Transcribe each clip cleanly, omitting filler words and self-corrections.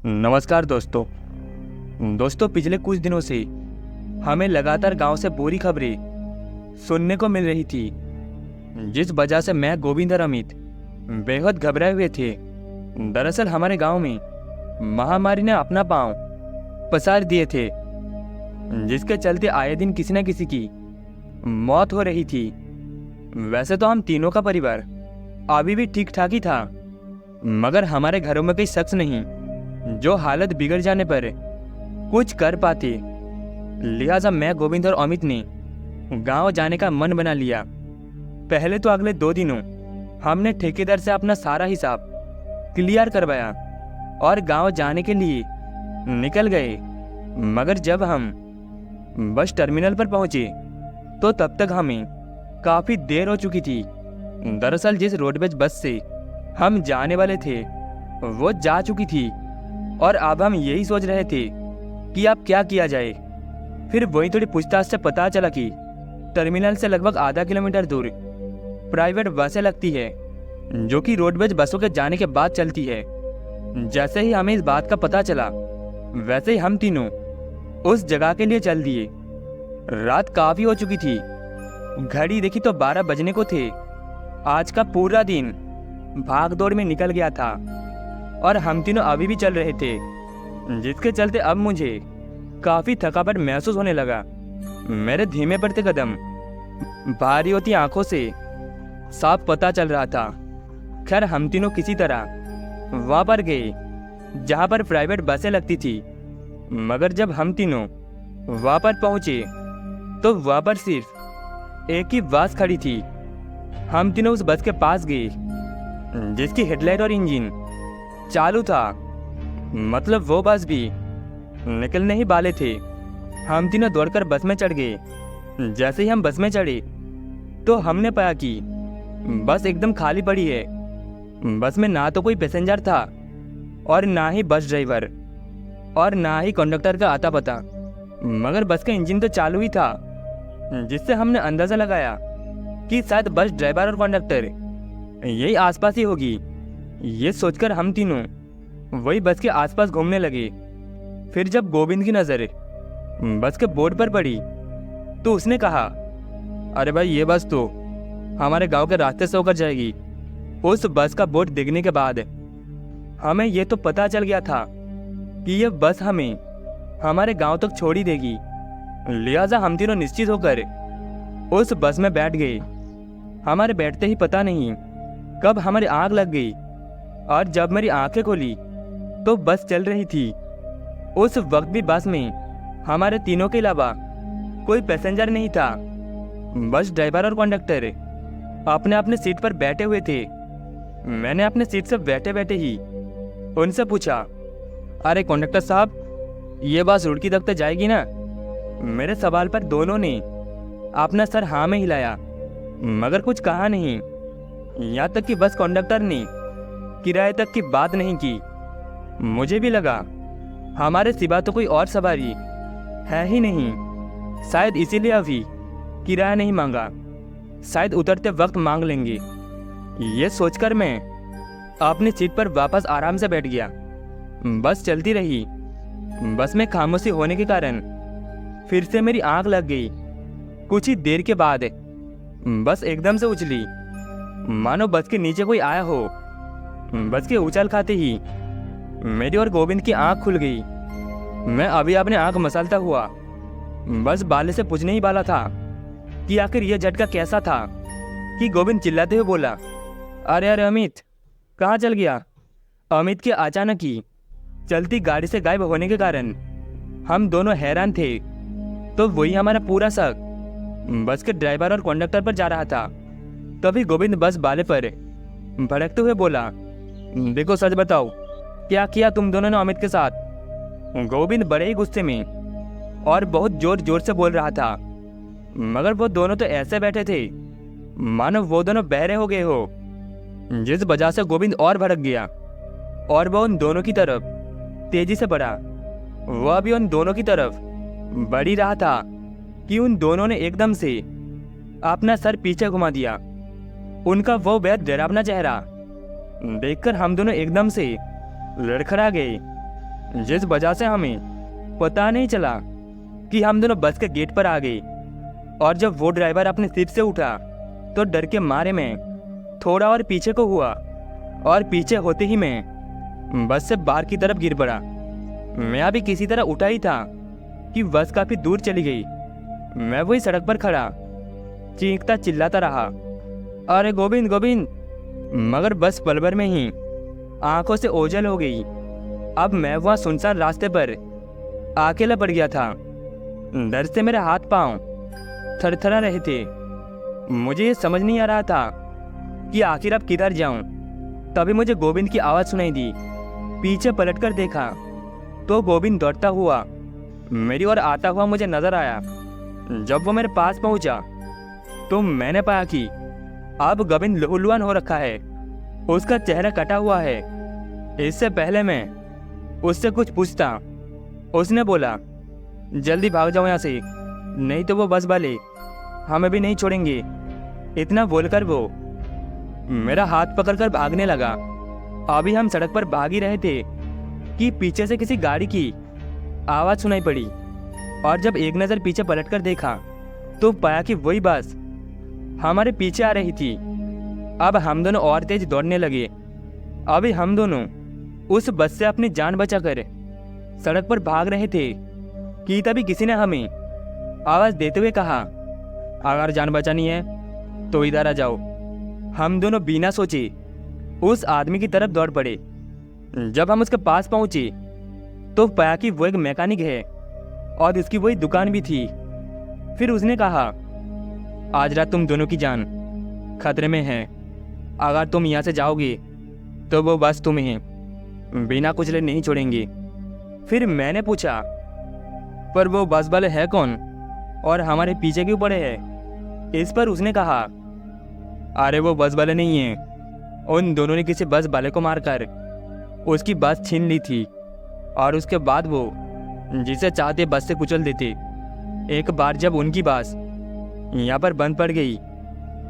नमस्कार दोस्तों। पिछले कुछ दिनों से हमें लगातार गांव से बुरी खबरें सुनने को मिल रही थी, जिस वजह से मैं, गोविंद और अमित बेहद घबराए हुए थे। दरअसल हमारे गांव में महामारी ने अपना पांव पसार दिए थे, जिसके चलते आए दिन किसी न किसी की मौत हो रही थी। वैसे तो हम तीनों का परिवार अभी भी ठीक ठाक ही था, मगर हमारे घरों में कोई शख्स नहीं जो हालत बिगड़ जाने पर कुछ कर पाते। लिहाजा मैं, गोविंद और अमित ने गांव जाने का मन बना लिया। पहले तो अगले 2 दिनों हमने ठेकेदार से अपना सारा हिसाब क्लियर करवाया और गांव जाने के लिए निकल गए। मगर जब हम बस टर्मिनल पर पहुंचे तो तब तक हमें काफ़ी देर हो चुकी थी। दरअसल जिस रोडवेज बस से हम जाने वाले थे वो जा चुकी थी और अब हम यही सोच रहे थे कि अब क्या किया जाए। फिर वही थोड़ी पूछताछ से पता चला कि टर्मिनल से लगभग आधा किलोमीटर दूर प्राइवेट बसें लगती है, जो कि रोडवेज बसों के जाने के बाद चलती है। जैसे ही हमें इस बात का पता चला, वैसे ही हम तीनों उस जगह के लिए चल दिए। रात काफ़ी हो चुकी थी, घड़ी देखी तो 12 बजने को थे। आज का पूरा दिन भाग दौड़ में निकल गया था और हम तीनों अभी भी चल रहे थे, जिसके चलते अब मुझे काफ़ी थकावट महसूस होने लगा। मेरे धीमे बढ़ते कदम, भारी होती आंखों से साफ पता चल रहा था। खैर, हम तीनों किसी तरह वहाँ पर गए जहाँ पर प्राइवेट बसें लगती थी। मगर जब हम तीनों वहाँ पर पहुँचे तो वहाँ पर सिर्फ एक ही बस खड़ी थी। हम तीनों उस बस के पास गए जिसकी हेडलाइट और इंजन चालू था, मतलब वो बस भी निकलने ही वाले थे। हम तीनों दौड़कर बस में चढ़ गए। जैसे ही हम बस में चढ़े तो हमने पाया कि बस एकदम खाली पड़ी है। बस में ना तो कोई पैसेंजर था और ना ही बस ड्राइवर और ना ही कंडक्टर का आता पता। मगर बस का इंजन तो चालू ही था, जिससे हमने अंदाज़ा लगाया कि शायद बस ड्राइवर और कंडक्टर यही आसपास ही होगी। ये सोचकर हम तीनों वही बस के आसपास घूमने लगे। फिर जब गोविंद की नज़र बस के बोर्ड पर पड़ी तो उसने कहा, अरे भाई, ये बस तो हमारे गांव के रास्ते से होकर जाएगी। उस बस का बोर्ड देखने के बाद हमें ये तो पता चल गया था कि ये बस हमें हमारे गांव तक छोड़ ही देगी। लिहाजा हम तीनों निश्चित होकर उस बस में बैठ गए। हमारे बैठते ही पता नहीं कब हमारी आँख लग गई और जब मेरी आंखें खोली तो बस चल रही थी। उस वक्त भी बस में हमारे तीनों के अलावा कोई पैसेंजर नहीं था। बस ड्राइवर और कंडक्टर अपने अपने सीट पर बैठे हुए थे। मैंने अपने सीट से बैठे बैठे ही उनसे पूछा, अरे कंडक्टर साहब, ये बस रुड़की तक तो जाएगी ना? मेरे सवाल पर दोनों ने अपना सर हाँ में हिलाया, मगर कुछ कहा नहीं। यहाँ तक कि बस कंडक्टर ने किराए तक की बात नहीं की। मुझे भी लगा हमारे सिवा तो कोई और सवारी है ही नहीं, शायद इसीलिए अभी किराया नहीं मांगा, शायद उतरते वक्त मांग लेंगे। ये सोचकर मैं अपनी सीट पर वापस आराम से बैठ गया। बस चलती रही। बस में खामोशी होने के कारण फिर से मेरी आंख लग गई। कुछ ही देर के बाद बस एकदम से उछली, मानो बस के नीचे कोई आया हो। बस के उछल खाते ही मेरी और गोविंद की आंख खुल गई। मैं अभी अपने आंख मसलता हुआ बस बाले से पूछने ही वाला था कि आखिर यह झटका कैसा था कि गोविंद चिल्लाते हुए बोला, अरे अरे अमित, कहाँ चल गया? अमित के अचानक ही चलती गाड़ी से गायब होने के कारण हम दोनों हैरान थे। तो वही हमारा पूरा शक बस के ड्राइवर और कंडक्टर पर जा रहा था। तभी गोविंद बस बाले पर भड़कते हुए बोला, देखो सच बताओ, क्या किया तुम दोनों ने अमित के साथ? गोविंद बड़े ही गुस्से में और बहुत जोर जोर से बोल रहा था, मगर वो दोनों तो ऐसे बैठे थे मानो वो दोनों बहरे हो गए हो, जिस वजह से गोविंद और भड़क गया और वो उन दोनों की तरफ तेजी से बढ़ा। वह भी उन दोनों की तरफ बढ़ ही रहा था कि उन दोनों ने एकदम से अपना सर पीछे घुमा दिया। उनका वो बेहद डरावना चेहरा देखकर हम दोनों एकदम से लड़खड़ा गए। जिस वजह से हमें पता नहीं चला कि हम दोनों बस के गेट पर आ गए। और जब वो ड्राइवर अपने सीट से उठा तो डर के मारे में थोड़ा और पीछे को हुआ, और पीछे होते ही मैं बस से बाहर की तरफ गिर पड़ा। मैं अभी किसी तरह उठा ही था कि बस काफ़ी दूर चली गई। मैं वही सड़क पर खड़ा चीखता चिल्लाता रहा, अरे गोविंद गोविंद, मगर बस पल भर में ही आंखों से ओझल हो गई। अब मैं वहाँ सुनसान रास्ते पर अकेला पड़ गया था। डर से मेरे हाथ पांव थरथरा रहे थे। मुझे ये समझ नहीं आ रहा था कि आखिर अब किधर जाऊं। तभी मुझे गोविंद की आवाज़ सुनाई दी। पीछे पलटकर देखा तो गोविंद दौड़ता हुआ मेरी ओर आता हुआ मुझे नजर आया। जब वो मेरे पास पहुंचा तो मैंने पाया कि अब गोविंद लहूलुहान हो रखा है। उसका चेहरा कटा हुआ है। इससे पहले मैं उससे कुछ पूछता, उसने बोला, जल्दी भाग जाओ यहाँ से, नहीं तो वो बस वाले हमें भी नहीं छोड़ेंगे। इतना बोलकर वो मेरा हाथ पकड़कर भागने लगा। अभी हम सड़क पर भाग ही रहे थे कि पीछे से किसी गाड़ी की आवाज़ सुनाई पड़ी, और जब एक नज़र पीछे पलटकर देखा तो पाया कि वही बस हमारे पीछे आ रही थी। अब हम दोनों और तेज दौड़ने लगे। अभी हम दोनों उस बस से अपनी जान बचाकर सड़क पर भाग रहे थे कि तभी किसी ने हमें आवाज़ देते हुए कहा, अगर जान बचानी है तो इधर आ जाओ। हम दोनों बिना सोचे उस आदमी की तरफ दौड़ पड़े। जब हम उसके पास पहुंचे तो पाया कि वो एक मैकेनिक है और उसकी वही दुकान भी थी। फिर उसने कहा, आज रात तुम दोनों की जान खतरे में है। अगर तुम यहाँ से जाओगे तो वो बस तुम्हें बिना कुचले नहीं छोड़ेंगे। फिर मैंने पूछा, पर वो बस वाले है कौन और हमारे पीछे क्यों पड़े हैं? इस पर उसने कहा, अरे वो बस वाले नहीं हैं, उन दोनों ने किसी बस वाले को मारकर उसकी बस छीन ली थी, और उसके बाद वो जिसे चाहते बस से कुचल देते। एक बार जब उनकी बस यहाँ पर बंद पड़ गई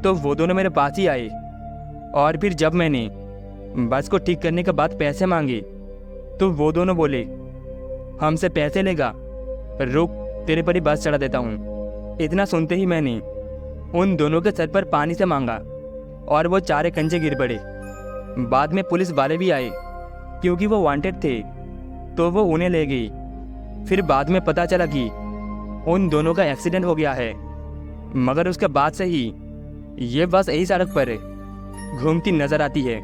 तो वो दोनों मेरे पास ही आए, और फिर जब मैंने बस को ठीक करने के बाद पैसे मांगे तो वो दोनों बोले, हमसे पैसे लेगा, रुक तेरे पर ही बस चढ़ा देता हूँ। इतना सुनते ही मैंने उन दोनों के सर पर पानी से मांगा और वो चारे कंचे गिर पड़े। बाद में पुलिस वाले भी आए क्योंकि वो वांटेड थे, तो वो उन्हें ले गई। फिर बाद में पता चला कि उन दोनों का एक्सीडेंट हो गया है, मगर उसके बाद से ही ये बस यही सड़क पर घूमती नजर आती है,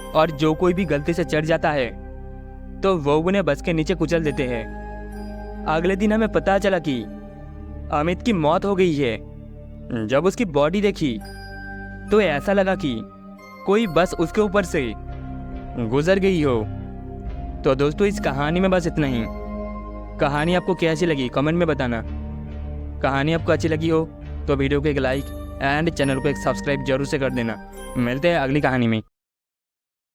और जो कोई भी गलती से चढ़ जाता है तो वो उन्हें बस के नीचे कुचल देते हैं। अगले दिन हमें पता चला कि अमित की मौत हो गई है। जब उसकी बॉडी देखी तो ऐसा लगा कि कोई बस उसके ऊपर से गुजर गई हो। तो दोस्तों, इस कहानी में बस इतना ही। कहानी आपको कैसी लगी कमेंट में बताना। कहानी आपको अच्छी लगी हो तो वीडियो को एक लाइक एंड चैनल को एक सब्सक्राइब जरूर से कर देना। मिलते हैं अगली कहानी में।